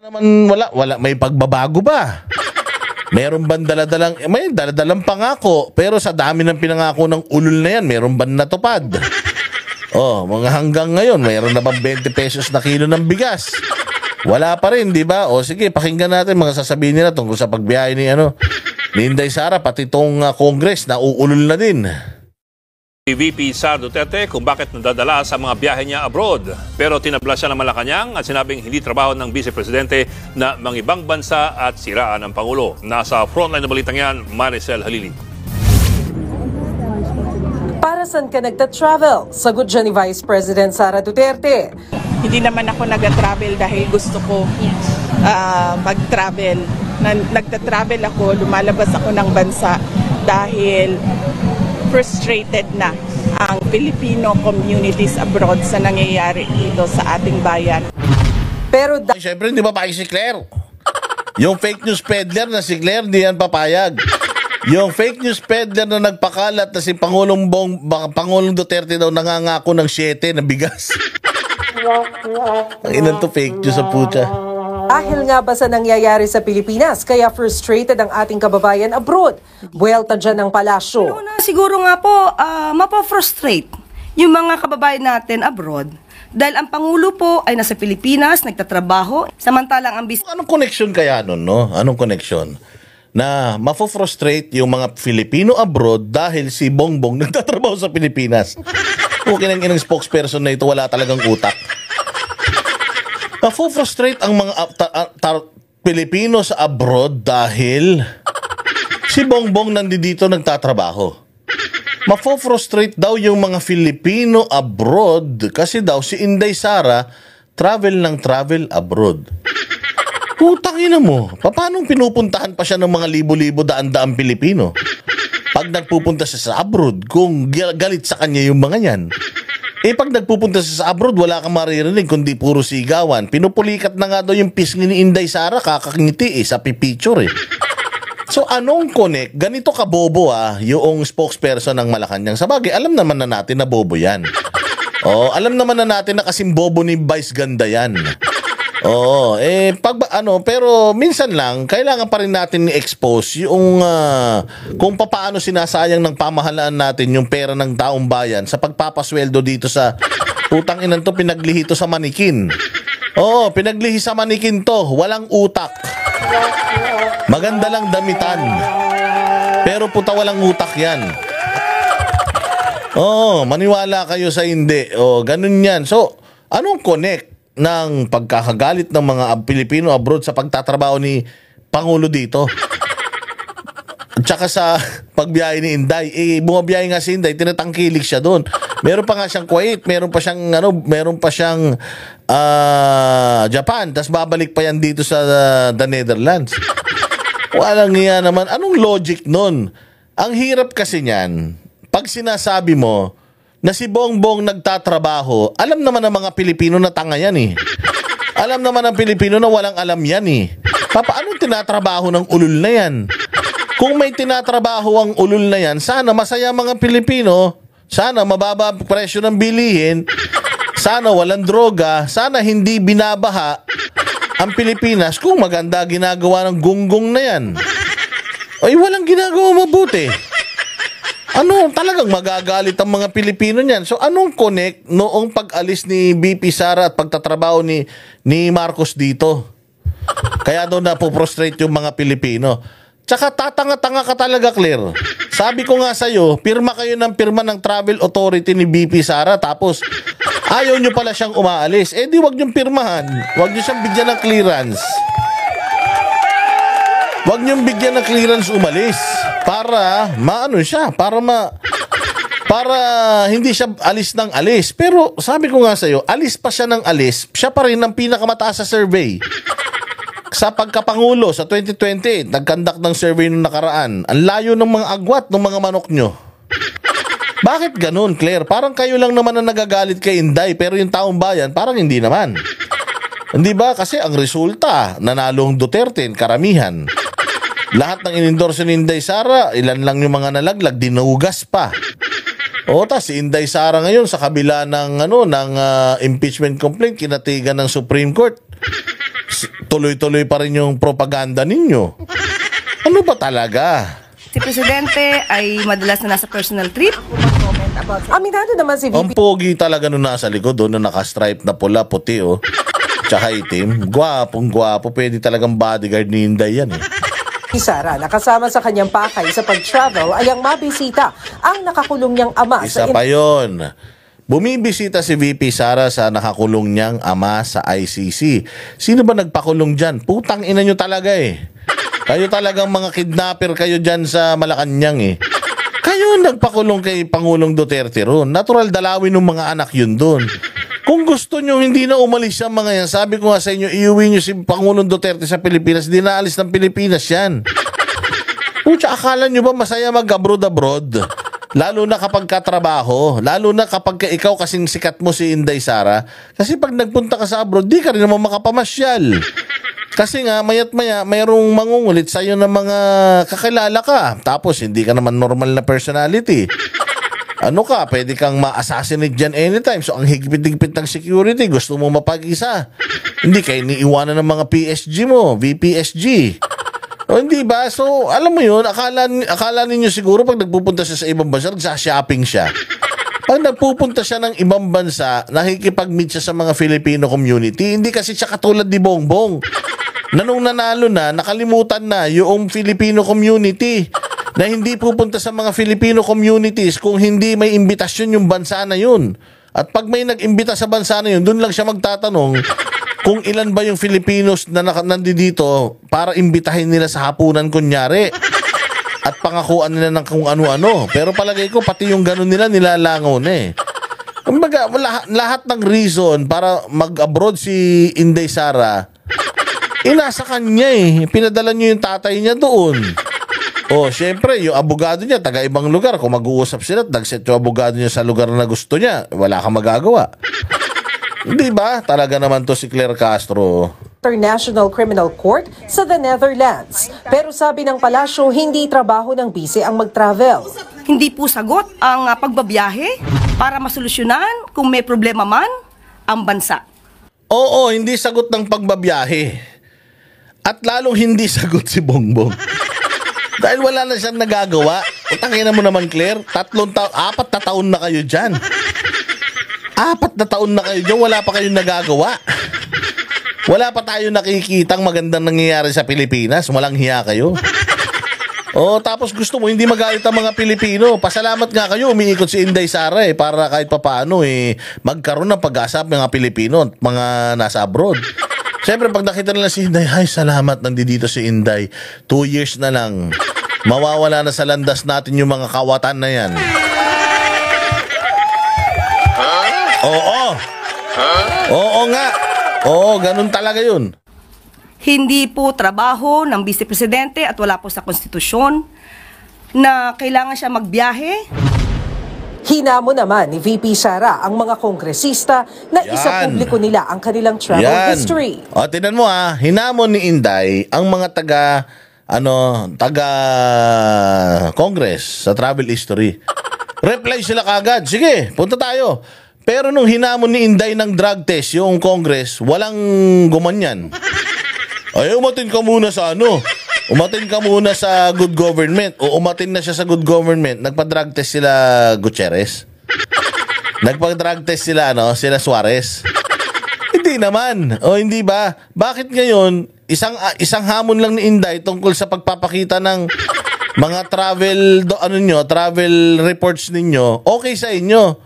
naman wala may pagbabago ba? Meron bang may daladalang pangako, pero sa dami ng pinangako ng ulol na yan, meron bang natupad? Oh, mga hanggang ngayon, mayroon na bang 20 pesos na kilo ng bigas? Wala pa rin, di ba? O sige, pakinggan natin mga sasabihin nila tungkol sa pagbiyahe ni Inday Sara, pati itong Congress na uulol na din. VP Sara Duterte kung bakit nadadala sa mga biyahe niya abroad. Pero tinabla siya ng Malacanang at sinabing hindi trabaho ng Vice Presidente na mangibang bansa at siraan ng Pangulo. Nasa frontline na balitang yan, Maricel Halili. Para saan ka nagta-travel? Sagot dyan ni Vice President Sara Duterte. Hindi naman ako nag-travel dahil gusto ko mag-travel. Nagta-travel ako, lumalabas ako ng bansa dahil frustrated na ang Filipino communities abroad sa nangyayari dito sa ating bayan. Pero siyempre hindi papayag si Claire. Yung fake news peddler na si Claire, di yan papayag. Yung fake news peddler na nagpakalat na si Pangulong Duterte daw nangangako ng 7 na bigas. Ang inan to fake news sa puta. Dahil nga ba sa nangyayari sa Pilipinas, kaya frustrated ang ating kababayan abroad? Buwelta dyan ng palasyo. Siguro nga po, mapafrustrate yung mga kababayan natin abroad dahil ang Pangulo po ay nasa Pilipinas, nagtatrabaho, samantalang ang Anong connection kaya nun, no? Anong connection? Na mapafrustrate yung mga Filipino abroad dahil si Bongbong nagtatrabaho sa Pilipinas. Okay nang inang spokesperson na ito, wala talagang utak. Mapafrustrate ang mga Pilipino sa abroad dahil si Bongbong nandito nagtatrabaho. Mapafrustrate daw yung mga Filipino abroad kasi daw si Inday Sara travel abroad. Putangina mo, paano pinupuntahan pa siya ng mga libo-libo daan-daang Pilipino? Pag nagpupunta siya sa abroad, kung galit sa kanya yung mga yan. Pag nagpupunta siya sa abroad, wala kang maririnig kundi puro sigawan. Pinupulikat na nga daw yung pisngi ni Inday Sara, kakakingiti sa pipicture So anong connect? Ganito kabobo yung spokesperson ng Malacanang. Sabagay, alam naman na natin na bobo yan. Alam naman na natin na kasing bobo ni Vice Ganda yan. Pero minsan lang kailangan pa rin natin i-expose yung kung paano sinasayang ng pamahalaan natin yung pera ng taong bayan sa pagpapasweldo dito sa putang inan to, pinaglihi to sa manikin. Pinaglihi sa manikin to, walang utak. Maganda lang damitan. Pero puta walang utak yan. Maniwala kayo sa hindi. Ganun yan. So, anong connect ng pagkakagalit ng mga Pilipino abroad sa pagtatrabaho ni Pangulo dito? At saka sa pagbiyahe ni Inday, bumabiyahe nga si Inday, tinatangkilik siya doon. Meron pa nga siyang Kuwait, meron pa siyang Japan, tas babalik pa yan dito sa the Netherlands. Walang iya naman. Anong logic nun? Ang hirap kasi niyan, pag sinasabi mo na si Bongbong nagtatrabaho, alam naman ng mga Pilipino na tanga yan Alam naman ng Pilipino na walang alam yan Paano tinatrabaho ng ulul na yan? Kung may tinatrabaho ang ulul na yan, sana masaya mga Pilipino, sana mababa presyo ng bilihin, sana walang droga, sana hindi binabaha ang Pilipinas kung maganda ginagawa ng gunggong na yan. Walang ginagawa mabuti. Talagang magagalit ang mga Pilipino niyan. So anong connect noong pag-alis ni VP Sara at pagtatrabaho ni Marcos dito? Kaya daw napoprostrate yung mga Pilipino. Tsaka tatanga-tanga ka talaga, Claire. Sabi ko nga sa'yo, pirma kayo ng pirma ng travel authority ni VP Sara tapos ayaw nyo pala siyang umaalis. Di wag nyo pirmahan. Wag nyo siyang bigyan ng clearance. Wag nyo bigyan ng clearance umalis. Para para hindi siya alis ng alis. Pero sabi ko nga sa'yo, alis pa siya ng alis, siya pa rin ang pinakamataas sa survey. Sa pagkapangulo sa 2020, nagkandak ng survey nung nakaraan. Ang layo ng mga agwat ng mga manok nyo. Bakit ganun, Claire? Parang kayo lang naman ang nagagalit kay Inday, pero yung taong bayan, parang hindi naman. Hindi ba? Kasi ang resulta, nanalong Duterte, karamihan. Lahat ng inendorse ni Inday Sara, ilan lang yung mga nalaglag, dinugas pa. Tas si Inday Sara ngayon sa kabila ng impeachment complaint kinatigan ng Supreme Court. tuloy-tuloy pa rin yung propaganda ninyo. Ano ba talaga? Si Presidente ay madalas na nasa personal trip. Aminado naman si Ang VP pogi talaga nung nasa likod, na naka-stripe na pula, puti, tsaka itim. Gwapong gwapo. Pwede talagang bodyguard ni Inday yan, Sara na kasama sa kanyang pakay sa pag-travel ay ang mabisita ang nakakulong niyang ama Isa pa yun. Bumibisita si VP Sara sa nakakulong niyang ama sa ICC. Sino ba nagpakulong dyan? Putang ina nyo talaga Kayo talagang mga kidnapper kayo dyan sa Malacanang Kayo nagpakulong kay Pangulong Duterte ron. Natural dalawin ng mga anak yun doon. Kung gusto nyo hindi na umalis ang mga yan, sabi ko nga sa inyo, iuwi nyo si Pangulong Duterte sa Pilipinas, di naalis ng Pilipinas yan. Pucha, akala nyo ba masaya mag-abroad? Lalo na kapag katrabaho, lalo na kapag ikaw kasing sikat mo si Inday Sara, kasi pag nagpunta ka sa abroad, di ka rin naman makapamasyal. Kasi nga, mayat maya, mayroong mangungulit sa'yo ng mga kakilala ka. Tapos, hindi ka naman normal na personality. Ano ka, pwede kang ma-assassinate dyan anytime. So, ang higpit-higpit ng security, gusto mo mapag-isa. Hindi kayo niiwanan ng mga PSG mo, VPSG. O, hindi ba? So, alam mo yun, akala ninyo siguro pag nagpupunta siya sa ibang bansa, nagsha-shopping siya. Pag nagpupunta siya ng ibang bansa, nakikipag-meet siya sa mga Filipino community. Hindi kasi siya katulad ni Bongbong. Na nung nanalo na, nakalimutan na yung Filipino community. Na hindi pupunta sa mga Filipino communities kung hindi may imbitasyon yung bansa na yun. At pag may nag-imbita sa bansa na yun, doon lang siya magtatanong kung ilan ba yung Filipinos na nandito para imbitahin nila sa hapunan kunyari. At pangakuan nila ng kung ano-ano. Pero palagay ko, pati yung ganun nila, nilalangaw na Kumbaga, lahat ng reason para mag-abroad si Inday Sara, nasa kanya Pinadala niyo yung tatay niya doon. Syempre, yung abogado niya, taga-ibang lugar. Kung mag-uusap sila at nag-set yung abogado niya sa lugar na gusto niya, wala kang magagawa. Hindi ba? Talaga naman to si Claire Castro. International Criminal Court sa the Netherlands. Pero sabi ng palasyo, hindi trabaho ng bise ang mag-travel. Hindi po sagot ang pagbabiyahe para masolusyonan kung may problema man ang bansa. Oo, hindi sagot ng pagbabiyahe. At lalong hindi sagot si Bongbong. Dahil wala na siyang nagagawa. Utangin mo naman, Claire. 4 na taon na kayo dyan. 4 na taon na kayo dyan, wala pa kayong nagagawa. Wala pa tayo nakikitang magandang nangyayari sa Pilipinas. Walang hiya kayo. Tapos gusto mo, hindi magalit ang mga Pilipino. Pasalamat nga kayo, umiikot si Inday Sara para kahit papaano magkaroon ng pag-asa ng mga Pilipino at mga nasa abroad. Siyempre, pag nakita nila si Inday, ay salamat, nandito si Inday. 2 years na lang. Mawawala na sa landas natin yung mga kawatan na yan. Oo nga. Ganun talaga yun. Hindi po trabaho ng Vice Presidente at wala po sa konstitusyon na kailangan siya magbiyahe. Hinamo naman ni VP Sara ang mga kongresista na isa publiko nila ang kanilang travel history. Tingnan mo hinamon ni Inday ang mga taga Congress sa travel history. Reply sila kagad. Sige, punta tayo. Pero nung hinamon ni Inday ng drug test yung Congress, walang gumanyan. Ay, umatin ka muna sa Umatin ka muna sa good government. O umatin na siya sa good government. Nagpa-drug test sila Gutierrez. Nagpa-drug test sila sila Suarez. Hindi naman. Hindi ba? Bakit ngayon isang hamon lang ni Inday tungkol sa pagpapakita ng mga travel reports ninyo, okay sa inyo.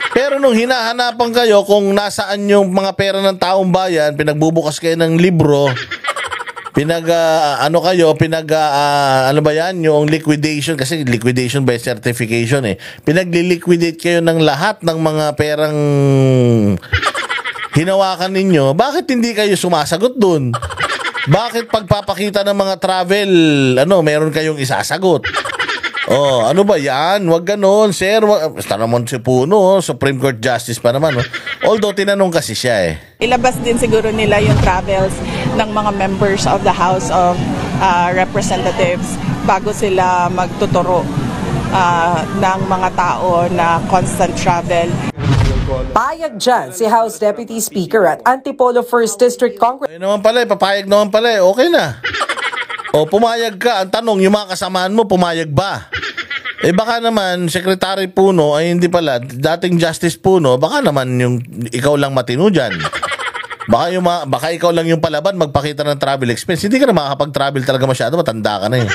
Pero nung hinahanapan kayo kung nasaan yung mga pera ng taong bayan, pinagbubukas kayo ng libro, yung liquidation, kasi liquidation by certification pinagli-liquidate kayo ng lahat ng mga perang hinawakan ninyo. Bakit hindi kayo sumasagot dun? Bakit pagpapakita ng mga travel, meron kayong isasagot? Ano ba yan? Wag ganon, sir. Basta naman si Puno, Supreme Court Justice pa naman. Although, tinanong kasi siya Ilabas din siguro nila yung travels ng mga members of the House of Representatives bago sila magtuturo ng mga tao na constant travel. Payag dyan si House Deputy Speaker at Antipolo 1st District Congress. Ayun naman pala, papayag naman pala, okay na. O pumayag ka, ang tanong, yung mga kasamaan mo, pumayag ba? Baka naman, Secretary Puno, ay hindi pala, dating Justice Puno, baka naman yung ikaw lang matino dyan. Baka ikaw lang yung palaban magpakita ng travel expense. Hindi ka na makakapag-travel talaga masyado, matanda ka na eh.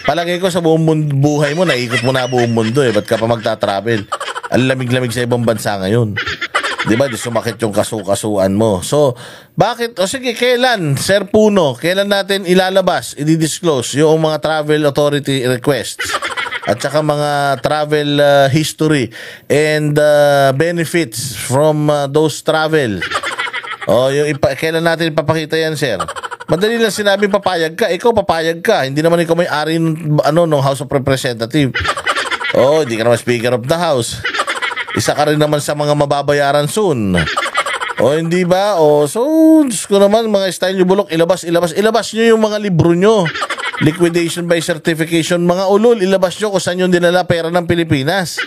Palagay ko sa buong buhay mo, naikot mo na buong mundo eh. Ba't ka pa magta-travel? Ang lamig-lamig sa ibang bansa ngayon. Di ba? Di sumakit yung kasu-kasuan mo. So, bakit? O sige, kailan, Sir Puno, kailan natin ilalabas, i-disclose yung mga travel authority requests at saka mga travel history and benefits from those travel? O, kailan natin ipapakita yan, sir? Madali lang sinabi papayag ka. Ikaw papayag ka. Hindi naman ikaw may-ari ng House of Representatives. Oh, hindi ka naman Speaker of the House. Isa ka rin naman sa mga mababayaran soon. O, hindi ba? O, so, Diyos ko naman, mga style nyo bulok, ilabas nyo yung mga libro nyo. Liquidation by certification, mga ulol, ilabas nyo kung saan yung dinala pera ng Pilipinas.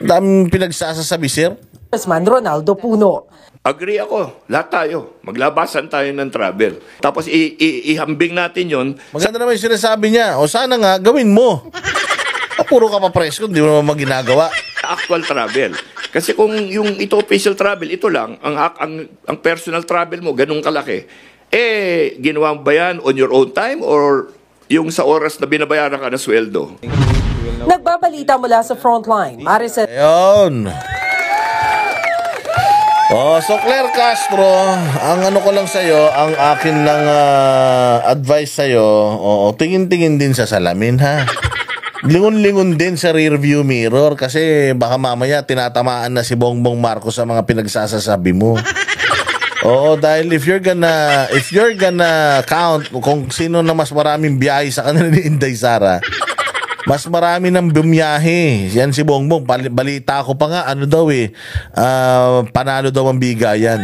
Daming pinagsasasabi, sir. Congressman Ronaldo Puno. Agree ako. Lahat tayo. Maglabasan tayo ng travel. Tapos ihambing natin yon. Maganda naman yung sinasabi niya. O sana nga, gawin mo. Puro ka pa presko, hindi mo naman maginagawa. Actual travel. Kasi kung yung ito official travel, ito lang, ang personal travel mo, ganun kalaki, ginawa mo ba yan on your own time or yung sa oras na binabayaran ka na sweldo? Nagbabalita mula sa frontline. Maricel Ayun. So Claire Castro, ang ano ko lang sa'yo, ang akin lang advice sa'yo, tingin-tingin din sa salamin, ha? Lingon-lingon din sa rear view mirror kasi baka mamaya tinatamaan na si Bongbong Marcos sa mga pinagsasasabi mo. Oo, dahil if you're gonna count kung sino na mas maraming biyahe sa kanila ni Inday Sara, mas marami ng bumiyahe. Yan si Bongbong. Balita ko pa nga, panalo daw ang bigayan.